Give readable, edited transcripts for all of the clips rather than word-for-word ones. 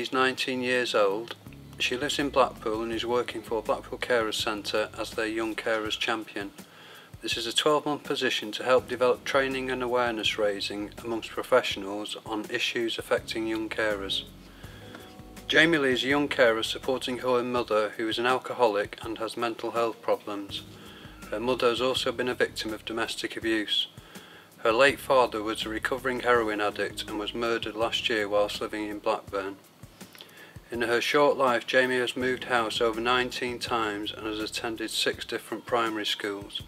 is 19 years old. She lives in Blackpool and is working for Blackpool Carers Centre as their Young Carers Champion. This is a 12-month position to help develop training and awareness raising amongst professionals on issues affecting young carers. Jamie Lee is a young carer supporting her mother, who is an alcoholic and has mental health problems. Her mother has also been a victim of domestic abuse. Her late father was a recovering heroin addict and was murdered last year whilst living in Blackburn. In her short life, Jamie has moved house over 19 times and has attended 6 different primary schools.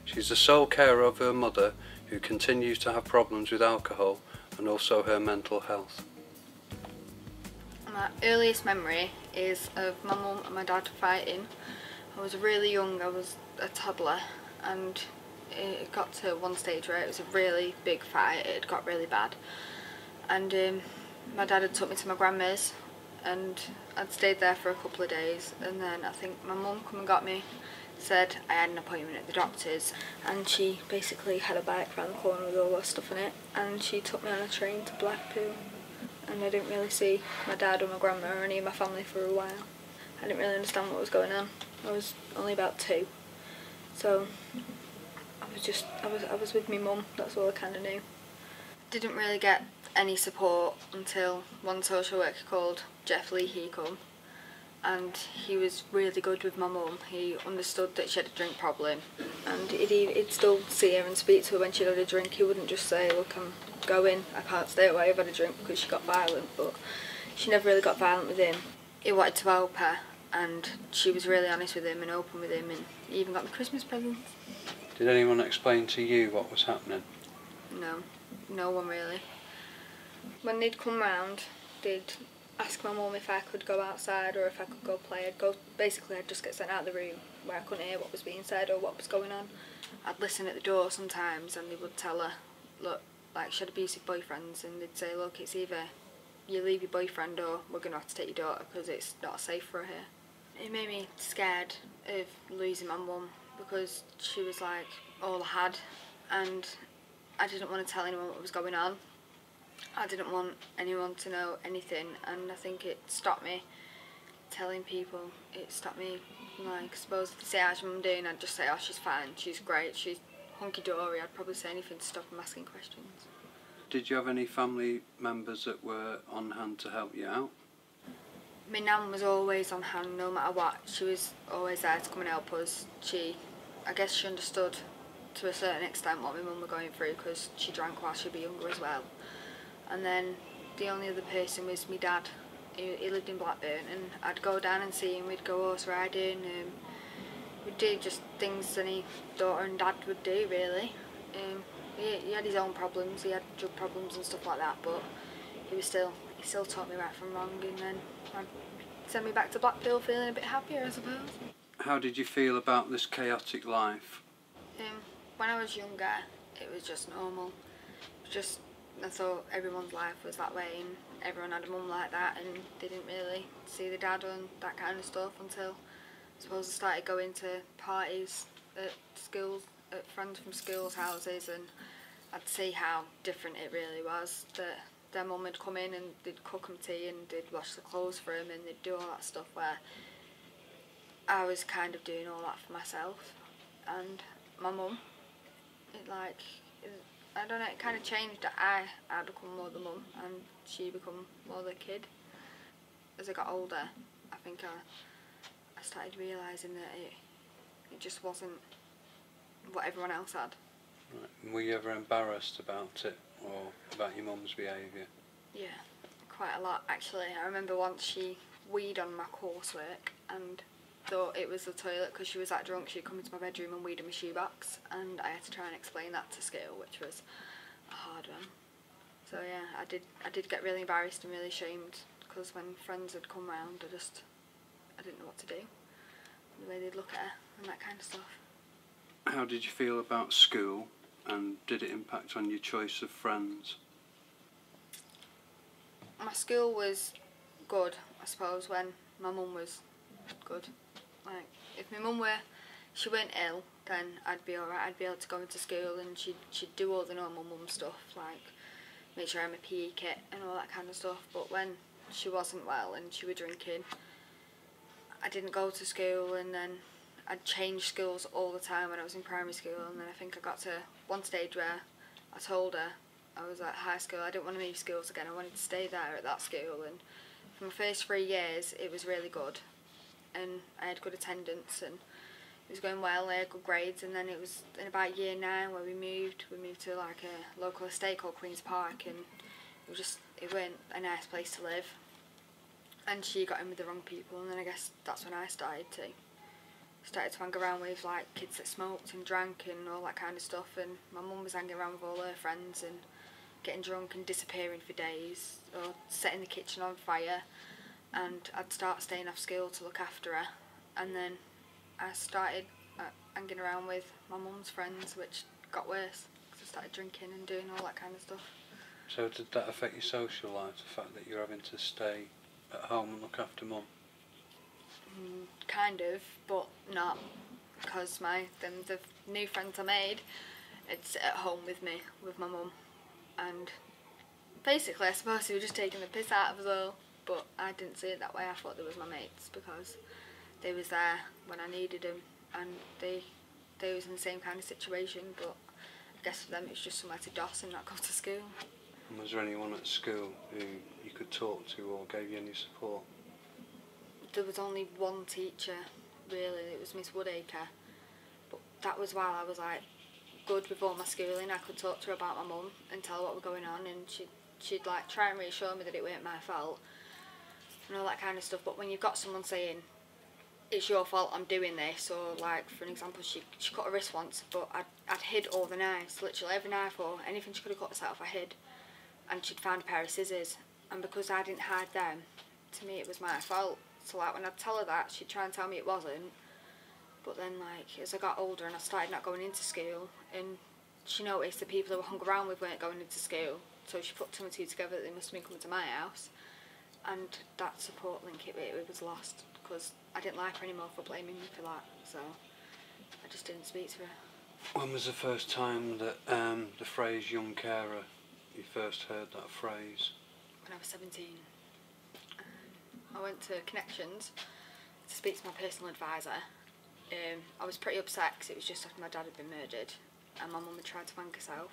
She's the sole carer of her mother, who continues to have problems with alcohol and also her mental health. My earliest memory is of my mum and my dad fighting. I was really young, I was a toddler, and it got to one stage where it was a really big fight. It got really bad, and my dad had took me to my grandma's, and I'd stayed there for a couple of days, and then I think my mum come and got me, said I had an appointment at the doctor's, and she basically had a bike around the corner with all that stuff in it, and she took me on a train to Blackpool. And I didn't really see my dad or my grandma or any of my family for a while. I didn't really understand what was going on. I was only about 2, so I was with my mum. That's all I kind of knew. Didn't really get any support until one social worker called Jeff Lee. He come, and he was really good with my mum. He understood that she had a drink problem, and he'd still see her and speak to her when she'd had a drink. He wouldn't just say, "Look, I'm going, I can't stay away, I've had a drink," because she got violent, but she never really got violent with him. He wanted to help her, and she was really honest with him and open with him, and he even got me Christmas presents. Did anyone explain to you what was happening? No, no one really. When they'd come round, they'd ask my mum if I could go outside or if I could go play. Basically I'd just get sent out of the room where I couldn't hear what was being said or what was going on. I'd listen at the door sometimes, and they would tell her, look, like she had abusive boyfriends, and they'd say, look, it's either you leave your boyfriend or we're going to have to take your daughter because it's not safe for her here. It made me scared of losing my mum because she was like all I had, and I didn't want to tell anyone what was going on. I didn't want anyone to know anything, and I think it stopped me telling people. It stopped me, like, I suppose if they say how's your mum doing, I'd just say, oh, she's fine, she's great, she's hunky-dory. I'd probably say anything to stop them asking questions. Did you have any family members that were on hand to help you out? My nan was always on hand, no matter what. She was always there to come and help us. I guess she understood to a certain extent what my mum was going through, because she drank while she was younger as well. And then the only other person was my dad. He lived in Blackburn, and I'd go down and see him. We'd go horse riding. We'd do just things any daughter and dad would do, really. He had his own problems. He had drug problems and stuff like that, but he still taught me right from wrong, and then I'd send me back to Blackpool feeling a bit happier, I suppose. How did you feel about this chaotic life? When I was younger, it was just normal. I thought everyone's life was that way, and everyone had a mum like that, and they didn't really see the dad and that kind of stuff until I suppose I started going to parties at schools, at friends from schools' houses, and I'd see how different it really was. That their mum would come in and they'd cook them tea and they'd wash the clothes for them and they'd do all that stuff, where I was kind of doing all that for myself. And my mum, I don't know, it kind of changed that I become more the mum and she become more the kid. As I got older, I think I started realising that it just wasn't what everyone else had. Right. Were you ever embarrassed about it, or about your mum's behaviour? Yeah, quite a lot actually. I remember once she weed on my coursework and thought it was the toilet because she was that drunk. She'd come into my bedroom and weed in my shoebox, and I had to try and explain that to school, which was a hard one. So yeah, I did get really embarrassed and really ashamed, because when friends had come round, I didn't know what to do. The way they'd look at her and that kind of stuff. How did you feel about school, and did it impact on your choice of friends? My school was good, I suppose, when my mum was good. Like, if my mum she weren't ill, then I'd be alright. I'd be able to go into school and she'd do all the normal mum stuff, like make sure I'm a PE kit and all that kind of stuff. But when she wasn't well and she was drinking, I didn't go to school, and then I'd change schools all the time when I was in primary school, and then I think I got to one stage where I told her, I was at high school, I didn't want to move schools again, I wanted to stay there at that school, and for my first 3 years it was really good, and I had good attendance and it was going well, I had good grades, and then it was in about year 9 where we moved to like a local estate called Queen's Park, and it weren't a nice place to live, and she got in with the wrong people, and then I guess that's when I started to hang around with like kids that smoked and drank and all that kind of stuff, and my mum was hanging around with all her friends and getting drunk and disappearing for days or setting the kitchen on fire, and I'd start staying off school to look after her, and then I started hanging around with my mum's friends, which got worse because I started drinking and doing all that kind of stuff. So did that affect your social life, the fact that you're having to stay at home and look after mum? Kind of, but not, because the new friends I made, it's at home with me, with my mum, and basically I suppose they were just taking the piss out of us all, but I didn't see it that way. I thought they was my mates because they was there when I needed them, and they was in the same kind of situation, but I guess for them it was just somewhere to doss and not go to school. And was there anyone at school who you could talk to or gave you any support? There was only one teacher, really, it was Miss Woodacre, but that was while I was like good with all my schooling. I could talk to her about my mum and tell her what was going on, and she'd like try and reassure me that it weren't my fault and all that kind of stuff. But when you've got someone saying it's your fault I'm doing this, or like for an example, she cut her wrist once, but I'd hid all the knives, literally every knife or anything she could have cut herself I hid, and she'd found a pair of scissors, and because I didn't hide them, to me it was my fault. So like when I'd tell her that, she'd try and tell me it wasn't, but then like as I got older and I started not going into school, and she noticed the people who were hung around with weren't going into school, so she put 2 and 2 together that they must have been coming to my house, and that support link, it was lost, because I didn't like her anymore for blaming me for that, so I just didn't speak to her. When was the first time that the phrase young carer, you first heard that phrase? When I was 17. I went to Connections to speak to my personal advisor. I was pretty upset because it was just after my dad had been murdered and my mum had tried to hang herself.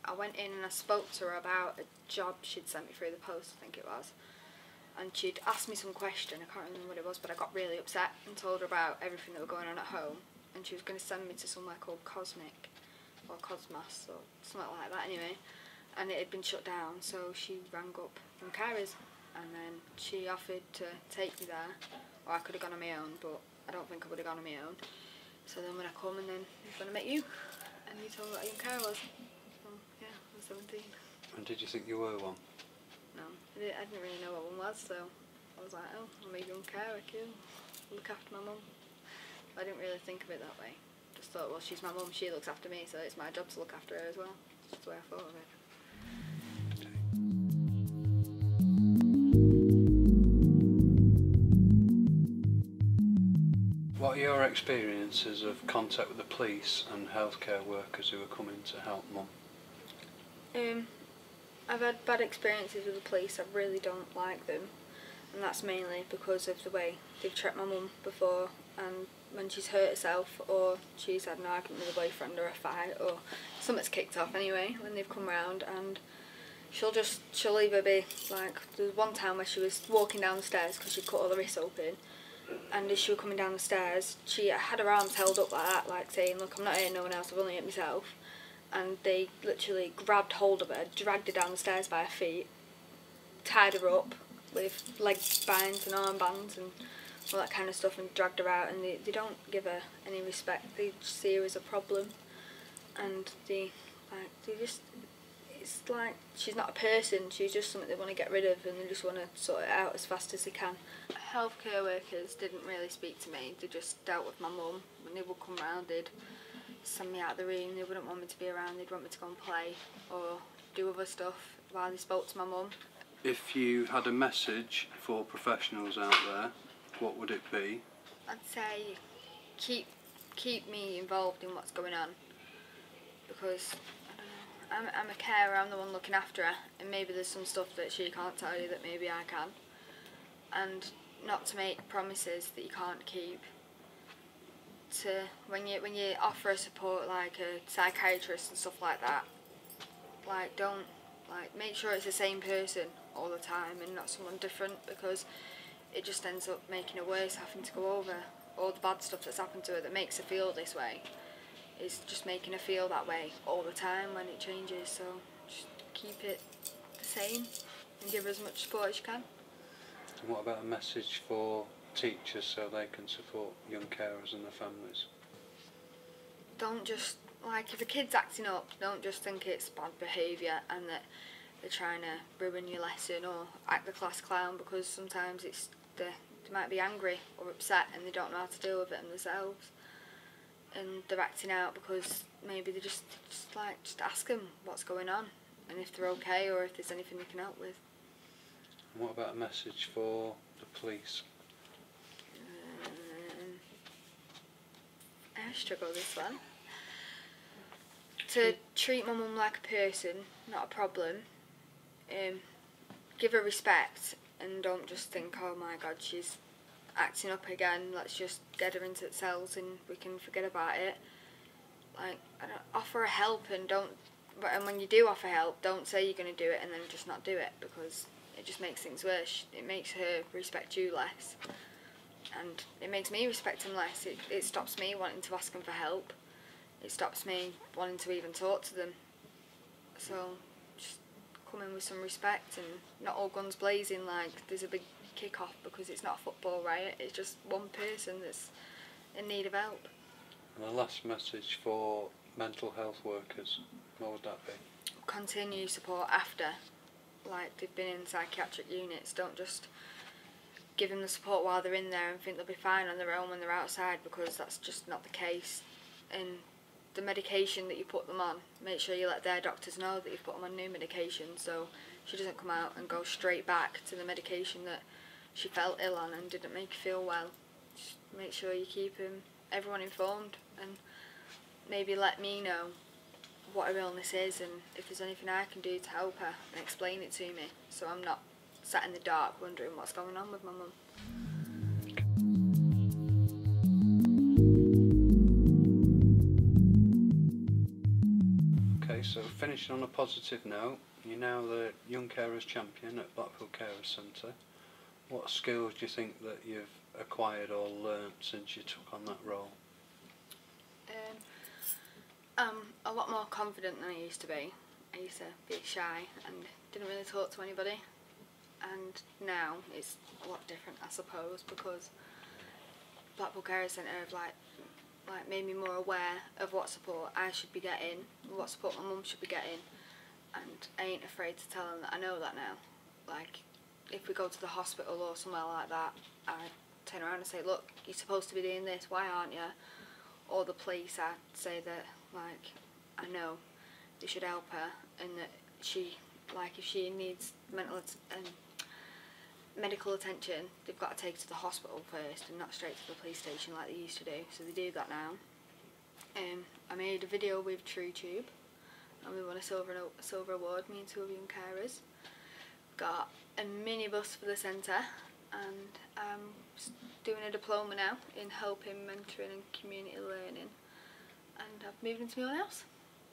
I went in and I spoke to her about a job she'd sent me through the post, I think it was, and she'd asked me some question, I can't remember what it was, but I got really upset and told her about everything that was going on at home, and she was going to send me to somewhere called Cosmic or Cosmos or something like that anyway, and it had been shut down, so she rang up from Carers, and then she offered to take me there, or I could have gone on my own, but I don't think I would have gone on my own. So then when I come, and then when I met you, and you told me what a young carer was, so yeah, I was 17. And did you think you were one? No, I didn't really know what one was, so I was like, oh, I'm a young carer, cool, look after my mum. I didn't really think of it that way. Just thought, well, she's my mum, she looks after me, so it's my job to look after her as well. That's the way I thought of it. What are your experiences of contact with the police and healthcare workers who are coming to help mum? I've had bad experiences with the police. I really don't like them, and that's mainly because of the way they've treated my mum before, and when she's hurt herself or she's had an argument with a boyfriend or a fight or something's kicked off anyway, when they've come round, and she'll either be like, there was one time where she was walking down the stairs because she'd cut all the wrists open, and as she was coming down the stairs she had her arms held up like that, like saying, look, I'm not hurting no one else, I've only hurt myself, and they literally grabbed hold of her, dragged her down the stairs by her feet, tied her up with leg binds and armbands and all that kind of stuff, and dragged her out, and they don't give her any respect. They just see her as a problem, and it's like she's not a person, she's just something they want to get rid of, and they just want to sort it out as fast as they can. Healthcare workers didn't really speak to me, they just dealt with my mum. When they would come round, they'd send me out of the room, they wouldn't want me to be around, they'd want me to go and play or do other stuff while they spoke to my mum. If you had a message for professionals out there, what would it be? I'd say keep me involved in what's going on, because I don't know, I'm a carer, I'm the one looking after her, and maybe there's some stuff that she can't tell you that maybe I can. and not to make promises that you can't keep. To when you offer a support like a psychiatrist and stuff like that, like don't make sure it's the same person all the time and not someone different, because it just ends up making her worse, having to go over all the bad stuff that's happened to her that makes her feel this way. Is just making her feel that way all the time when it changes. So just keep it the same and give her as much support as you can. And what about a message for teachers so they can support young carers and their families? Don't just, if a kid's acting up, don't just think it's bad behaviour and that they're trying to ruin your lesson or act the class clown, because sometimes they might be angry or upset and they don't know how to deal with it themselves, and they're acting out because maybe they just ask them what's going on and if they're okay or if there's anything they can help with. And what about a message for the police? I struggle with this one. To treat my mum like a person, not a problem. Give her respect and don't just think, oh my god, she's acting up again, let's just get her into the cells and we can forget about it. Offer her help, and when you do offer help, don't say you're going to do it and then just not do it, because it just makes things worse. It makes her respect you less, and it makes me respect him less. It stops me wanting to ask him for help. It stops me wanting to even talk to them. So just come in with some respect and not all guns blazing like there's a big kick-off, because it's not a football riot, it's just one person that's in need of help. And the last message for mental health workers, what would that be? Continue support after, they've been in psychiatric units. Don't just give them the support while they're in there and think they'll be fine on their own when they're outside, because that's just not the case. And the medication that you put them on, make sure you let their doctors know that you've put them on new medication, so she doesn't come out and go straight back to the medication that she felt ill on and didn't make her feel well. Just make sure you keep everyone informed, and maybe let me know what her illness is and if there's anything I can do to help her, and explain it to me so I'm not sat in the dark wondering what's going on with my mum. Okay, so finishing on a positive note, you're now the Young Carers Champion at Blackpool Carers Centre. What skills do you think that you've acquired or learnt since you took on that role? I'm a lot more confident than I used to be. I used to be shy and didn't really talk to anybody, and now it's a lot different, I suppose, because Blackpool Carers Centre have made me more aware of what support I should be getting, what support my mum should be getting, and I ain't afraid to tell them that I know that now. If we go to the hospital or somewhere like that, I turn around and say, look, you're supposed to be doing this, why aren't you? Or the police, I say that I know they should help her, and that if she needs medical attention, they've got to take her to the hospital first and not straight to the police station like they used to do. So they do that now. I made a video with TrueTube and we won a silver award, me and two of young carers. Got a minibus for the centre, and I'm doing a diploma now in helping, mentoring and community learning, and I've moved into my own house.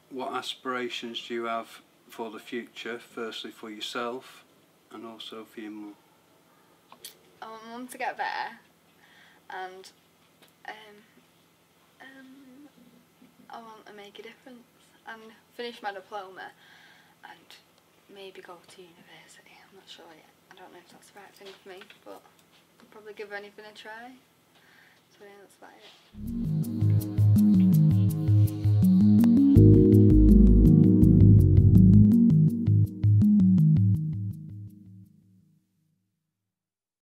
What aspirations do you have for the future, firstly for yourself and also for your mum? I want my mum to get better, and I want to make a difference and finish my diploma and maybe go to university. I'm not sure yet. I don't know if that's the right thing for me, but I'll probably give anything a try. So yeah, that's about it.